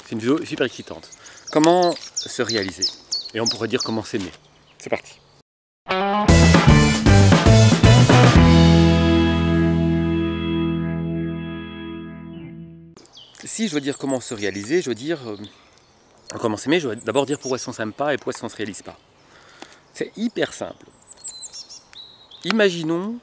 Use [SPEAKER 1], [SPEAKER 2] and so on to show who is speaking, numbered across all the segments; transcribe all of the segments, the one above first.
[SPEAKER 1] C'est une vidéo super excitante. Comment se réaliser? Et on pourrait dire comment s'aimer. C'est parti. Si je veux dire comment se réaliser, je veux dire comment s'aimer, je veux d'abord dire pourquoi est-ce qu'on s'aime pas et pourquoi est-ce qu'on se réalise pas. C'est hyper simple. Imaginons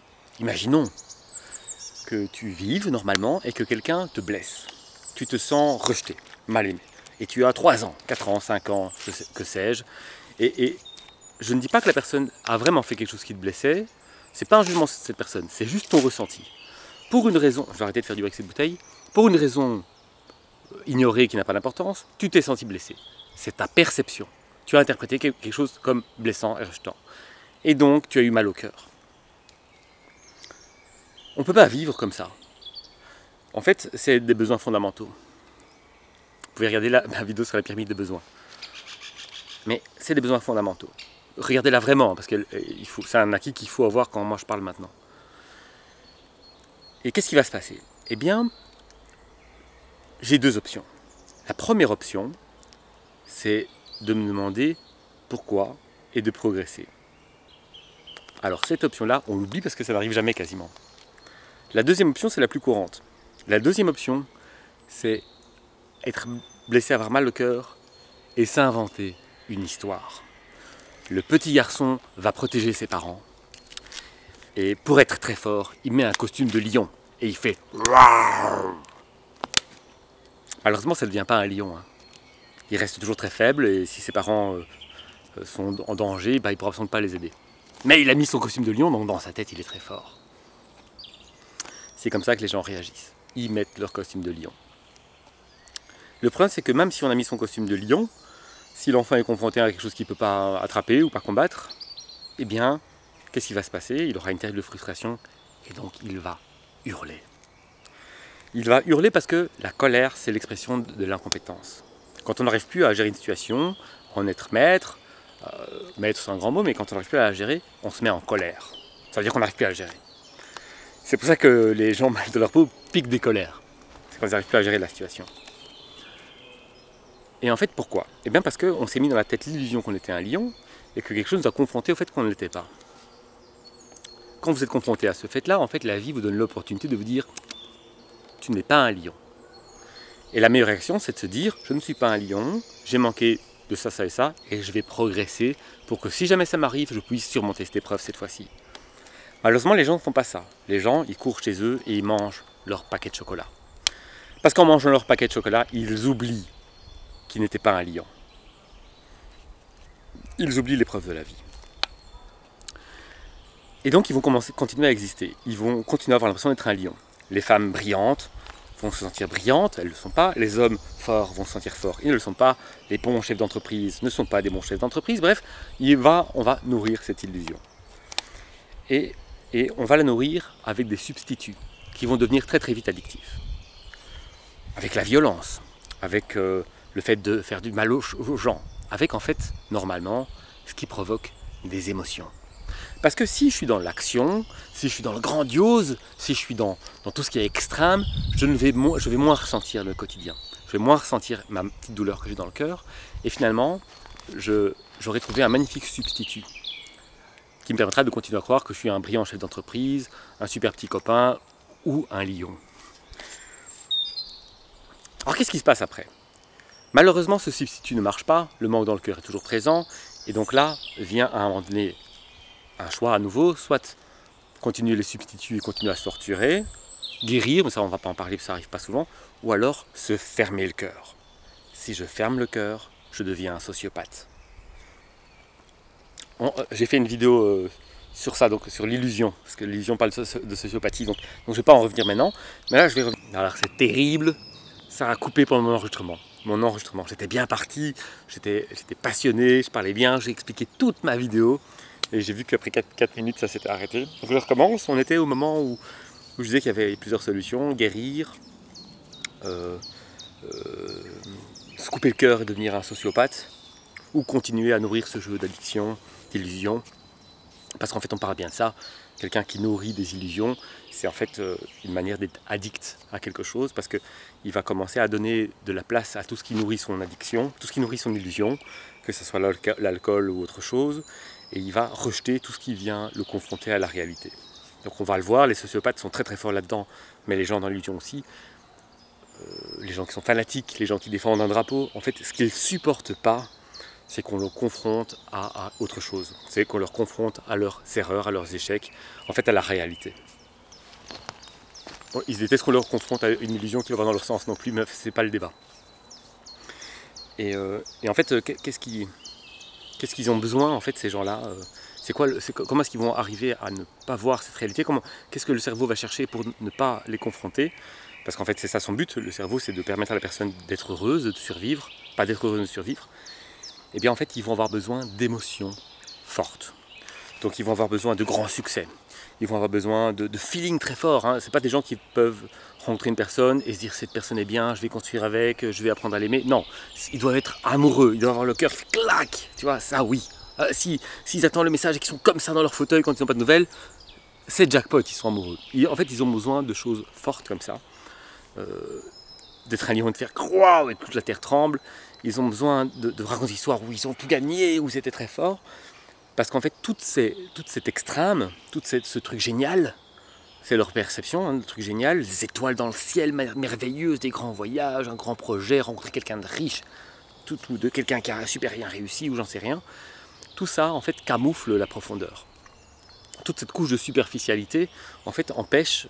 [SPEAKER 1] que tu vives normalement et que quelqu'un te blesse. Tu te sens rejeté, mal aimé. Et tu as 3 ans, 4 ans, 5 ans, que sais-je. Et je ne dis pas que la personne a vraiment fait quelque chose qui te blessait. C'est pas un jugement de cette personne, c'est juste ton ressenti. Pour une raison, je vais arrêter de faire du avec cette bouteille, pour une raison ignorée qui n'a pas d'importance, tu t'es senti blessé. C'est ta perception. Tu as interprété quelque chose comme blessant et rejetant. Et donc, tu as eu mal au cœur. On ne peut pas vivre comme ça. En fait, c'est des besoins fondamentaux. Vous pouvez regarder ma vidéo sur la pyramide des besoins. Mais c'est des besoins fondamentaux. Regardez-la vraiment, parce que c'est un acquis qu'il faut avoir quand moi je parle maintenant. Et qu'est-ce qui va se passer? Eh bien, j'ai 2 options. La première option, c'est de me demander pourquoi et de progresser. Alors cette option-là, on l'oublie parce que ça n'arrive jamais quasiment. La deuxième option, c'est la plus courante. La deuxième option, c'est être blessé, avoir mal au cœur et s'inventer une histoire. Le petit garçon va protéger ses parents et pour être très fort, il met un costume de lion et il fait Rawr. Malheureusement, ça ne devient pas un lion. Il reste toujours très faible et si ses parents sont en danger, il ne pourra absolument pas les aider. Mais il a mis son costume de lion, donc dans sa tête, il est très fort. C'est comme ça que les gens réagissent. Ils mettent leur costume de lion. Le problème, c'est que même si on a mis son costume de lion, si l'enfant est confronté à quelque chose qu'il ne peut pas attraper ou pas combattre, eh bien, qu'est-ce qui va se passer? Il aura une terrible frustration et donc il va hurler. Il va hurler parce que la colère, c'est l'expression de l'incompétence. Quand on n'arrive plus à gérer une situation, en être maître, maître c'est un grand mot, mais quand on n'arrive plus à la gérer, on se met en colère. Ça veut dire qu'on n'arrive plus à la gérer. C'est pour ça que les gens mal de leur peau piquent des colères. C'est quand ils n'arrivent plus à gérer la situation. Et en fait, pourquoi? Eh bien parce qu'on s'est mis dans la tête l'illusion qu'on était un lion et que quelque chose nous a confronté au fait qu'on ne l'était pas. Quand vous êtes confronté à ce fait-là, en fait, la vie vous donne l'opportunité de vous dire « tu n'es pas un lion ». Et la meilleure réaction, c'est de se dire « je ne suis pas un lion, j'ai manqué de ça, ça et ça, et je vais progresser pour que si jamais ça m'arrive, je puisse surmonter cette épreuve cette fois-ci ». Malheureusement, les gens ne font pas ça. Les gens, ils courent chez eux et ils mangent leur paquet de chocolat. Parce qu'en mangeant leur paquet de chocolat, ils oublient qu'ils n'étaient pas un lion. Ils oublient l'épreuve de la vie. Et donc, ils vont continuer à exister. Ils vont continuer à avoir l'impression d'être un lion. Les femmes brillantes vont se sentir brillantes, elles ne le sont pas. Les hommes forts vont se sentir forts, ils ne le sont pas. Les bons chefs d'entreprise ne sont pas des bons chefs d'entreprise. Bref, on va nourrir cette illusion. Et on va la nourrir avec des substituts qui vont devenir très très vite addictifs. Avec la violence, avec le fait de faire du mal aux gens, avec en fait, normalement, ce qui provoque des émotions. Parce que si je suis dans l'action, si je suis dans le grandiose, si je suis dans tout ce qui est extrême, je vais moins ressentir le quotidien. Je vais moins ressentir ma petite douleur que j'ai dans le cœur. Et finalement, j'aurai trouvé un magnifique substitut qui me permettra de continuer à croire que je suis un brillant chef d'entreprise, un super petit copain ou un lion. Alors qu'est-ce qui se passe après? Malheureusement, ce substitut ne marche pas, le manque dans le cœur est toujours présent, et donc là vient à un moment donné un choix à nouveau, soit continuer les substituts et continuer à se torturer, guérir, mais ça on ne va pas en parler, ça n'arrive pas souvent, ou alors se fermer le cœur. Si je ferme le cœur, je deviens un sociopathe. J'ai fait une vidéo sur ça, donc sur l'illusion, parce que l'illusion parle de sociopathie, donc je ne vais pas en revenir maintenant, mais là je vais revenir. Alors c'est terrible, ça a coupé pendant mon enregistrement. J'étais bien parti, j'étais passionné, je parlais bien, j'ai expliqué toute ma vidéo, et j'ai vu qu'après 4 minutes ça s'était arrêté. Donc je recommence, on était au moment où je disais qu'il y avait plusieurs solutions, guérir, se couper le cœur et devenir un sociopathe, ou continuer à nourrir ce jeu d'addiction, d'illusion, Parce qu'en fait, on parle bien de ça. Quelqu'un qui nourrit des illusions, c'est en fait une manière d'être addict à quelque chose, parce qu'il va commencer à donner de la place à tout ce qui nourrit son addiction, tout ce qui nourrit son illusion, que ce soit l'alcool ou autre chose, et il va rejeter tout ce qui vient le confronter à la réalité. Donc on va le voir, les sociopathes sont très très forts là-dedans, mais les gens dans l'illusion aussi, les gens qui sont fanatiques, les gens qui défendent un drapeau, en fait, ce qu'ils ne supportent pas, c'est qu'on leur confronte à autre chose. C'est qu'on leur confronte à leurs erreurs, à leurs échecs, en fait à la réalité. Ils détestent qu'on leur confronte à une illusion qui va dans leur sens non plus, mais ce n'est pas le débat. Et en fait, qu'est-ce qu'ils ont besoin, en fait, ces gens-là comment est-ce qu'ils vont arriver à ne pas voir cette réalité? Qu'est-ce que le cerveau va chercher pour ne pas les confronter? Parce qu'en fait, c'est ça son but. Le cerveau, c'est de permettre à la personne d'être heureuse, de survivre, pas d'être heureuse, de survivre. Eh bien en fait ils vont avoir besoin d'émotions fortes. Donc ils vont avoir besoin de grands succès. Ils vont avoir besoin de feeling très fort. Ce n'est pas des gens qui peuvent rencontrer une personne et se dire cette personne est bien, je vais construire avec, je vais apprendre à l'aimer. Non, ils doivent être amoureux, ils doivent avoir le cœur qui fait clac. Tu vois, ça oui. S'ils attendent le message et qu'ils sont comme ça dans leur fauteuil quand ils n'ont pas de nouvelles, c'est jackpot, ils sont amoureux. En fait ils ont besoin de choses fortes comme ça. D'être un lion et de faire croire et toute la terre tremble. Ils ont besoin de raconter des histoires où ils ont tout gagné, où ils étaient très forts. Parce qu'en fait, toute cette extrême, ce truc génial, c'est leur perception, le truc génial, les étoiles dans le ciel merveilleuses, des grands voyages, un grand projet, rencontrer quelqu'un de riche, ou de quelqu'un qui a super bien réussi, ou j'en sais rien. Tout ça, en fait, camoufle la profondeur. Toute cette couche de superficialité, en fait, empêche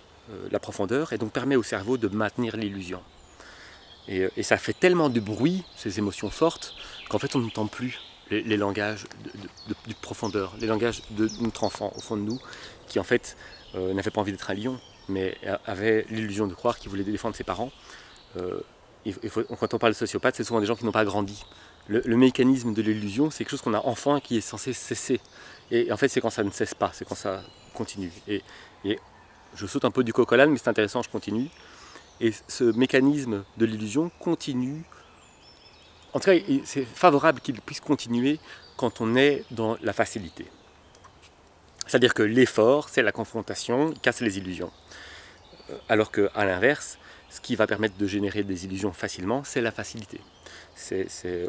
[SPEAKER 1] la profondeur et donc permet au cerveau de maintenir l'illusion. Et ça fait tellement de bruit, ces émotions fortes, qu'en fait on n'entend plus les langages de profondeur, les langages de notre enfant au fond de nous, qui en fait n'avait pas envie d'être un lion, mais avait l'illusion de croire qu'il voulait défendre ses parents. Quand on parle de sociopathes, c'est souvent des gens qui n'ont pas grandi. Le mécanisme de l'illusion, c'est quelque chose qu'on a enfant et qui est censé cesser. Et en fait c'est quand ça ne cesse pas, c'est quand ça continue. Et je saute un peu du coq à l'âne, mais c'est intéressant, je continue. Et ce mécanisme de l'illusion continue, en tout cas c'est favorable qu'il puisse continuer quand on est dans la facilité. C'est-à-dire que l'effort, c'est la confrontation, casse les illusions. Alors qu'à l'inverse, ce qui va permettre de générer des illusions facilement, c'est la facilité.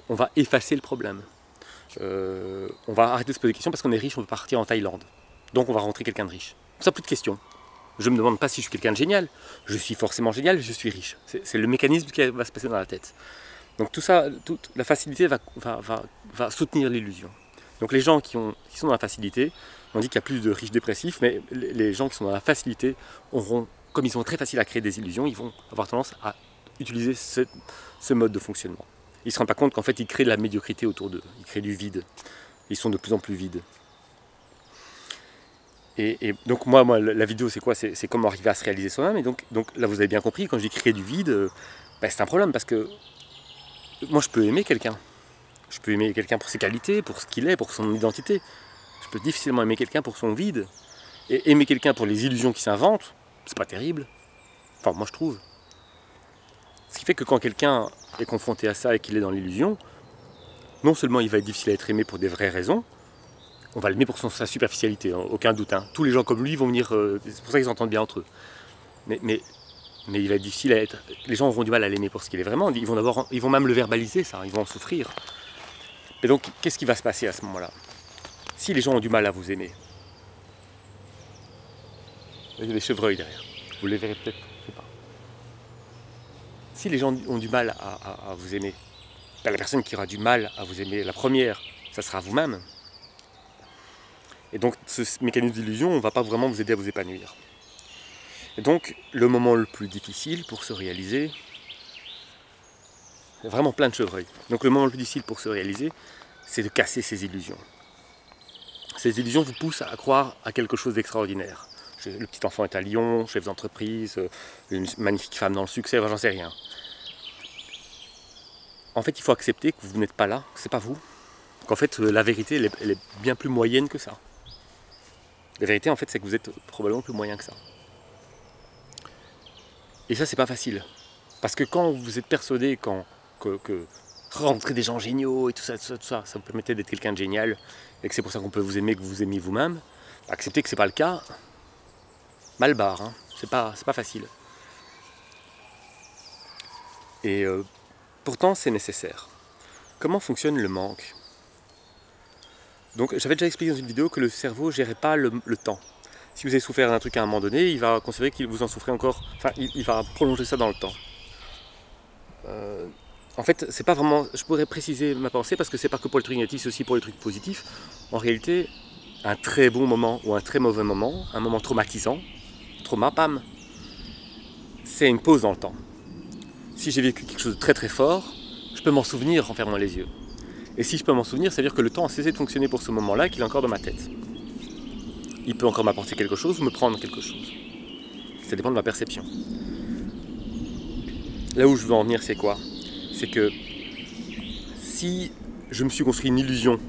[SPEAKER 1] On va effacer le problème. On va arrêter de se poser des questions parce qu'on est riche, on veut partir en Thaïlande. Donc on va rentrer quelqu'un de riche. Ça, plus de questions. Je ne me demande pas si je suis quelqu'un de génial. Je suis forcément génial, je suis riche. C'est le mécanisme qui va se passer dans la tête. Donc tout ça, toute la facilité va soutenir l'illusion. Donc les gens qui sont dans la facilité, on dit qu'il y a plus de riches dépressifs, mais les gens qui sont dans la facilité auront, comme ils sont très faciles à créer des illusions, ils vont avoir tendance à utiliser ce mode de fonctionnement. Ils ne se rendent pas compte qu'en fait ils créent de la médiocrité autour d'eux, ils créent du vide. Ils sont de plus en plus vides. Et donc moi la vidéo c'est quoi? C'est comment arriver à se réaliser soi-même. Et donc là vous avez bien compris, quand je dis créer du vide, c'est un problème parce que moi je peux aimer quelqu'un. Je peux aimer quelqu'un pour ses qualités, pour ce qu'il est, pour son identité. Je peux difficilement aimer quelqu'un pour son vide. Et aimer quelqu'un pour les illusions qu'il s'invente, c'est pas terrible. Enfin moi je trouve. Ce qui fait que quand quelqu'un est confronté à ça et qu'il est dans l'illusion, non seulement il va être difficile à être aimé pour des vraies raisons, on va l'aimer pour sa superficialité, aucun doute. Tous les gens comme lui vont venir, c'est pour ça qu'ils s'entendent bien entre eux. Mais il va être difficile à être. Les gens auront du mal à l'aimer pour ce qu'il est vraiment. Ils vont même le verbaliser, ça, ils vont en souffrir. Et donc, qu'est-ce qui va se passer à ce moment-là? Si les gens ont du mal à vous aimer, il y a des chevreuils derrière, vous les verrez peut-être, je sais pas. Si les gens ont du mal à vous aimer, la personne qui aura du mal à vous aimer, la première, ça sera vous-même. Et donc ce mécanisme d'illusion, on ne va pas vraiment vous aider à vous épanouir. Et donc le moment le plus difficile pour se réaliser, il y a vraiment plein de chevreuils. Donc le moment le plus difficile pour se réaliser, c'est de casser ces illusions. Ces illusions vous poussent à croire à quelque chose d'extraordinaire. Le petit enfant est à Lyon, chef d'entreprise, une magnifique femme dans le succès, j'en sais rien. En fait, il faut accepter que vous n'êtes pas là, que ce n'est pas vous. Qu'en fait, la vérité, elle est bien plus moyenne que ça. La vérité, en fait, c'est que vous êtes probablement plus moyen que ça. Et ça, c'est pas facile. Parce que quand vous êtes persuadé que rencontrer des gens géniaux et tout ça vous permettait d'être quelqu'un de génial, et que c'est pour ça qu'on peut vous aimer, que vous aimez vous-même, Accepter que c'est pas le cas, mal barre, hein. C'est pas facile. Et pourtant c'est nécessaire. Comment fonctionne le manque? Donc j'avais déjà expliqué dans une vidéo que le cerveau ne gérait pas le temps. Si vous avez souffert d'un truc à un moment donné, il va considérer qu'il vous en souffrez encore, enfin il va prolonger ça dans le temps. En fait, c'est pas vraiment, je pourrais préciser ma pensée parce que c'est pas que pour le truc négatif, c'est aussi pour les trucs positifs. En réalité, un très bon moment ou un très mauvais moment, un moment traumatisant, trauma, pam, c'est une pause dans le temps. Si j'ai vécu quelque chose de très très fort, je peux m'en souvenir en fermant les yeux. Et si je peux m'en souvenir, ça veut dire que le temps a cessé de fonctionner pour ce moment-là, qu'il est encore dans ma tête. Il peut encore m'apporter quelque chose ou me prendre quelque chose. Ça dépend de ma perception. Là où je veux en venir, c'est quoi? C'est que si je me suis construit une illusion,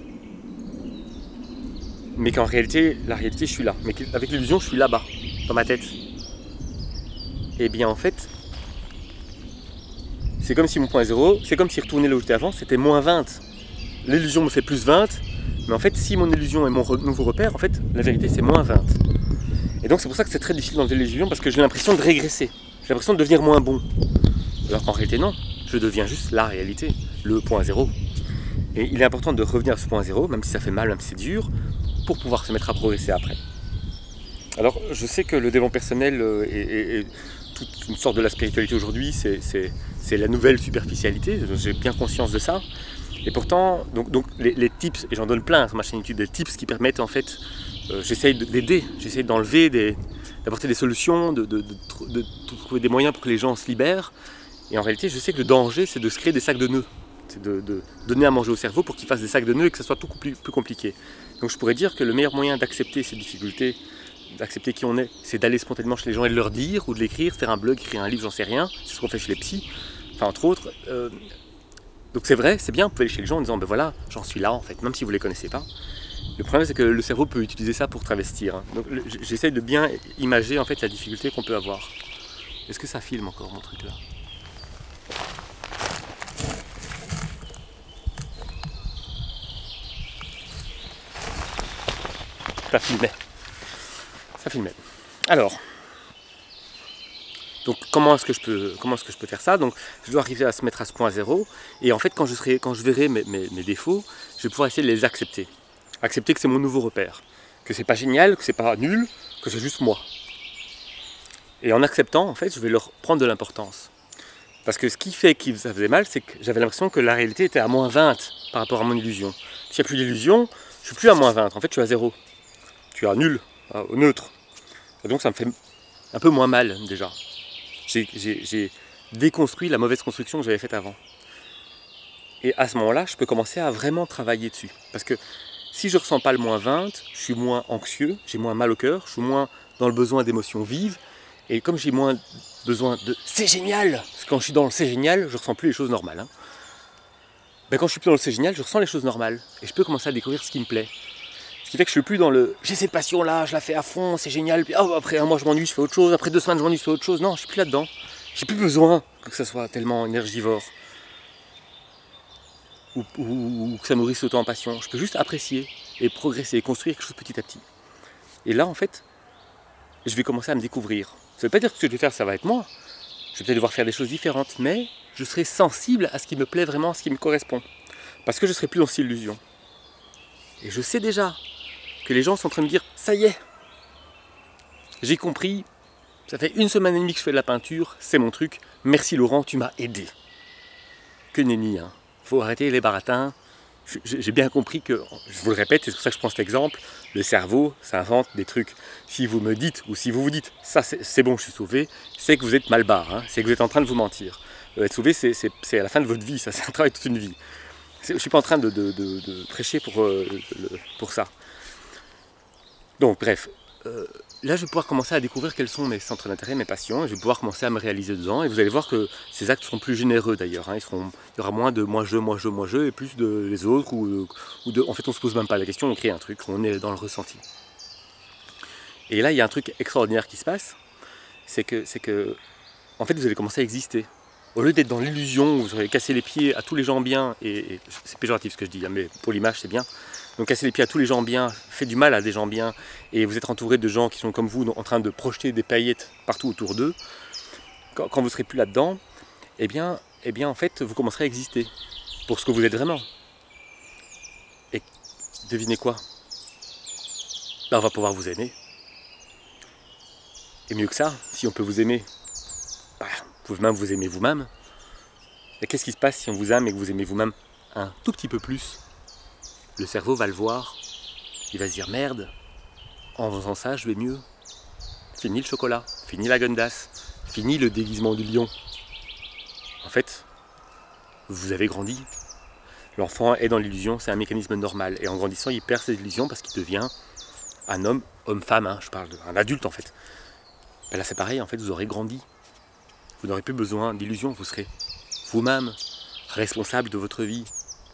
[SPEAKER 1] mais qu'en réalité, la réalité, je suis là. Mais qu'avec l'illusion, je suis là-bas, dans ma tête. Et bien en fait, c'est comme si mon point zéro, c'est comme si retourner là où j'étais avant, c'était moins 20. L'illusion me fait plus 20, mais en fait, si mon illusion est mon nouveau repère, en fait, la vérité, c'est moins 20. Et donc, c'est pour ça que c'est très difficile d'enlever l'illusion, parce que j'ai l'impression de régresser. J'ai l'impression de devenir moins bon. Alors qu'en réalité, non. Je deviens juste la réalité, le point zéro. Et il est important de revenir à ce point zéro, même si ça fait mal, même si c'est dur, pour pouvoir se mettre à progresser après. Alors, je sais que le développement personnel et toute une sorte de la spiritualité aujourd'hui, c'est la nouvelle superficialité. J'ai bien conscience de ça. Et pourtant, donc les tips, et j'en donne plein sur ma chaîne YouTube, des tips qui permettent en fait, j'essaye d'aider, j'essaye d'enlever, d'apporter des solutions, de trouver des moyens pour que les gens se libèrent. Et en réalité, je sais que le danger, c'est de se créer des sacs de nœuds. C'est de donner à manger au cerveau pour qu'il fasse des sacs de nœuds et que ça soit tout plus compliqué. Donc je pourrais dire que le meilleur moyen d'accepter ces difficultés, d'accepter qui on est, c'est d'aller spontanément chez les gens et de leur dire, ou de l'écrire, faire un blog, écrire un livre, j'en sais rien. C'est ce qu'on fait chez les psys, enfin entre autres. Donc c'est vrai, c'est bien, vous pouvez aller chez les gens en disant, ben voilà, j'en suis là en fait, même si vous ne les connaissez pas. Le problème c'est que le cerveau peut utiliser ça pour travestir. Hein. Donc j'essaye de bien imager en fait la difficulté qu'on peut avoir. Est-ce que ça filme encore mon truc là? Ça filmait. Ça filmait. Alors, donc comment est-ce que je peux faire ça? Donc je dois arriver à se mettre à ce point zéro. Et en fait quand je verrai mes défauts, je vais pouvoir essayer de les accepter. Accepter que c'est mon nouveau repère. Que c'est pas génial, que c'est pas nul, que c'est juste moi. Et en acceptant, en fait, je vais leur prendre de l'importance. Parce que ce qui fait que ça faisait mal, c'est que j'avais l'impression que la réalité était à moins 20 par rapport à mon illusion. S'il n'y a plus d'illusion, je suis plus à moins 20. En fait, je suis à zéro. Je suis à nul, au neutre. Et donc ça me fait un peu moins mal déjà. J'ai déconstruit la mauvaise construction que j'avais faite avant. Et à ce moment-là, je peux commencer à vraiment travailler dessus. Parce que si je ne ressens pas le moins 20, je suis moins anxieux, j'ai moins mal au cœur, je suis moins dans le besoin d'émotions vives. Et comme j'ai moins besoin de « c'est génial !» Parce que quand je suis dans le « c'est génial », je ne ressens plus les choses normales. Hein. Ben, quand je suis plus dans le « c'est génial », je ressens les choses normales. Et je peux commencer à découvrir ce qui me plaît. Ce qui fait que je ne suis plus dans le « j'ai cette passion-là, je la fais à fond, c'est génial », puis oh, après un mois je m'ennuie, je fais autre chose, après 2 semaines je m'ennuie, je fais autre chose. Non, je ne suis plus là-dedans. J'ai plus besoin que ça soit tellement énergivore. Ou que ça nourrisse autant en passion. Je peux juste apprécier et progresser, construire quelque chose petit à petit. Et là, en fait, je vais commencer à me découvrir. Ça ne veut pas dire que ce que je vais faire, ça va être moi. Je vais peut-être devoir faire des choses différentes, mais je serai sensible à ce qui me plaît vraiment, à ce qui me correspond. Parce que je ne serai plus dans cette illusion. Et je sais déjà que les gens sont en train de me dire « ça y est, j'ai compris, ça fait 1 semaine et demie que je fais de la peinture, c'est mon truc, merci Laurent, tu m'as aidé. » Que nenni, hein. Faut arrêter les baratins. J'ai bien compris que, je vous le répète, c'est pour ça que je prends cet exemple, le cerveau, ça invente des trucs. Si vous me dites, ou si vous vous dites, ça c'est bon, je suis sauvé, c'est que vous êtes mal barre, hein, c'est que vous êtes en train de vous mentir. Être sauvé, c'est à la fin de votre vie, ça c'est un travail de toute une vie. Je ne suis pas en train de prêcher pour ça. Donc bref, là je vais pouvoir commencer à découvrir quels sont mes centres d'intérêt, mes passions, et je vais pouvoir commencer à me réaliser dedans, et vous allez voir que ces actes seront plus généreux d'ailleurs, hein, il y aura moins de moi je, et plus de les autres, en fait on se pose même pas la question, on crée un truc, on est dans le ressenti. Et là il y a un truc extraordinaire qui se passe, c'est que en fait vous allez commencer à exister. au lieu d'être dans l'illusion où vous aurez cassé les pieds à tous les gens bien, et c'est péjoratif ce que je dis, hein, mais pour l'image c'est bien, donc casser les pieds à tous les gens bien, fait du mal à des gens bien, et vous êtes entouré de gens qui sont comme vous, en train de projeter des paillettes partout autour d'eux, quand vous ne serez plus là-dedans, eh bien en fait vous commencerez à exister pour ce que vous êtes vraiment. Et devinez quoi? Ben, on va pouvoir vous aimer. Et mieux que ça, si on peut vous aimer, ben, vous-même vous aimez vous-même. Et qu'est-ce qui se passe si on vous aime et que vous aimez vous-même un tout petit peu plus? Le cerveau va le voir, il va se dire merde, en faisant ça je vais mieux. Fini le chocolat, fini la gundasse, fini le déguisement du lion. En fait, vous avez grandi. L'enfant est dans l'illusion, c'est un mécanisme normal. Et en grandissant, il perd cette illusion parce qu'il devient un homme, homme-femme, hein, je parle d'un adulte en fait. Ben là c'est pareil, en fait vous aurez grandi. Vous n'aurez plus besoin d'illusions, vous serez vous-même responsable de votre vie.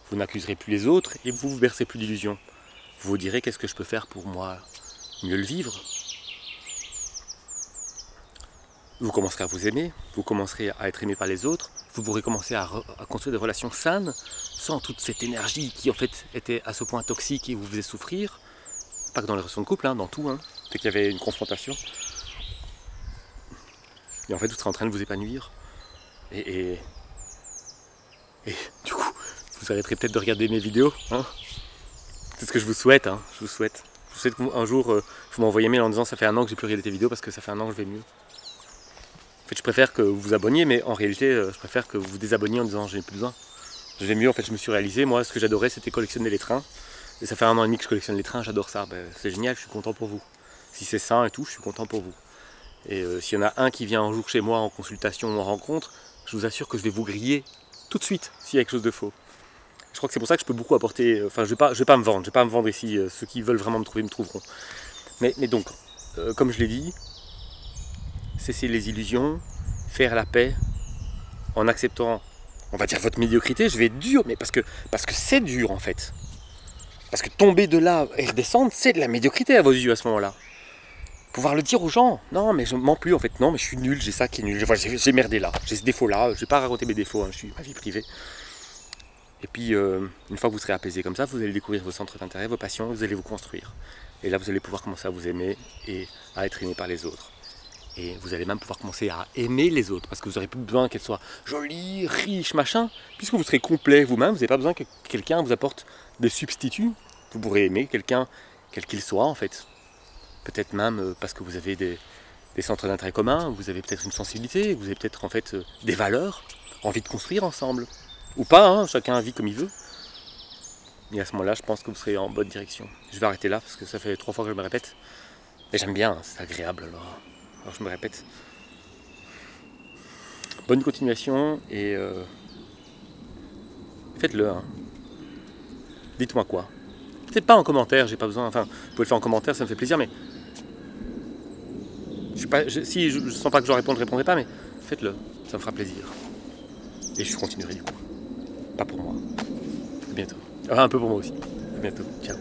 [SPEAKER 1] Vous n'accuserez plus les autres et vous ne vous bercez plus d'illusions. Vous vous direz qu'est-ce que je peux faire pour moi mieux le vivre. Vous commencerez à vous aimer, vous commencerez à être aimé par les autres, vous pourrez commencer à construire des relations saines, sans toute cette énergie qui en fait était à ce point toxique et vous faisait souffrir. Pas que dans les relations de couple, hein, dans tout, hein, dès qu'il y avait une confrontation. Et en fait vous serez en train de vous épanouir. Et du coup, vous arrêterez peut-être de regarder mes vidéos. Hein. C'est ce que je vous souhaite, hein, je vous souhaite. Je vous souhaite qu'un jour, vous m'envoyez un mail en disant ça fait un an que j'ai plus regardé tes vidéos parce que ça fait un an que je vais mieux. En fait, je préfère que vous vous abonniez, mais en réalité, je préfère que vous vous désabonniez en disant j'ai plus besoin. Je vais mieux, en fait, je me suis réalisé. Moi, ce que j'adorais, c'était collectionner les trains. Et ça fait un an et demi que je collectionne les trains, j'adore ça. Ben, c'est génial, je suis content pour vous. Si c'est sain et tout, je suis content pour vous. Et s'il y en a un qui vient un jour chez moi en consultation ou en rencontre, je vous assure que je vais vous griller tout de suite s'il y a quelque chose de faux. Je crois que c'est pour ça que je peux beaucoup apporter. Enfin, je vais pas me vendre. Je vais pas me vendre ici. Ceux qui veulent vraiment me trouver me trouveront. Mais donc, comme je l'ai dit, cesser les illusions, faire la paix, en acceptant, on va dire votre médiocrité. Je vais être dur, mais parce que c'est dur en fait. Parce que tomber de là et redescendre, c'est de la médiocrité à vos yeux à ce moment-là. Pouvoir le dire aux gens, non mais je mens plus en fait, non mais je suis nul, j'ai ça qui est nul, j'ai merdé là, j'ai ce défaut là, je vais pas raconter mes défauts, hein, je suis ma vie privée. Et puis une fois que vous serez apaisé comme ça, vous allez découvrir vos centres d'intérêt, vos passions, vous allez vous construire. Et là vous allez pouvoir commencer à vous aimer et à être aimé par les autres. Et vous allez même pouvoir commencer à aimer les autres, parce que vous n'aurez plus besoin qu'elles soient jolies, riches, machin, puisque vous serez complet vous-même, vous n'avez pas besoin que quelqu'un vous apporte des substituts. Vous pourrez aimer quelqu'un, quel qu'il soit en fait. Peut-être même parce que vous avez des centres d'intérêt communs, vous avez peut-être une sensibilité, vous avez peut-être en fait des valeurs, envie de construire ensemble. Ou pas, hein, chacun vit comme il veut. Et à ce moment-là, je pense que vous serez en bonne direction. Je vais arrêter là, parce que ça fait 3 fois que je me répète. Mais j'aime bien, c'est agréable alors je me répète. Bonne continuation et faites-le. Hein. Dites-moi quoi. Peut-être pas en commentaire, j'ai pas besoin. Enfin, vous pouvez le faire en commentaire, ça me fait plaisir, mais si je sens pas que je dois répondre, je répondrai pas, mais faites-le, ça me fera plaisir. Et je continuerai du coup. Pas pour moi. À bientôt. Enfin, un peu pour moi aussi. À bientôt. Ciao.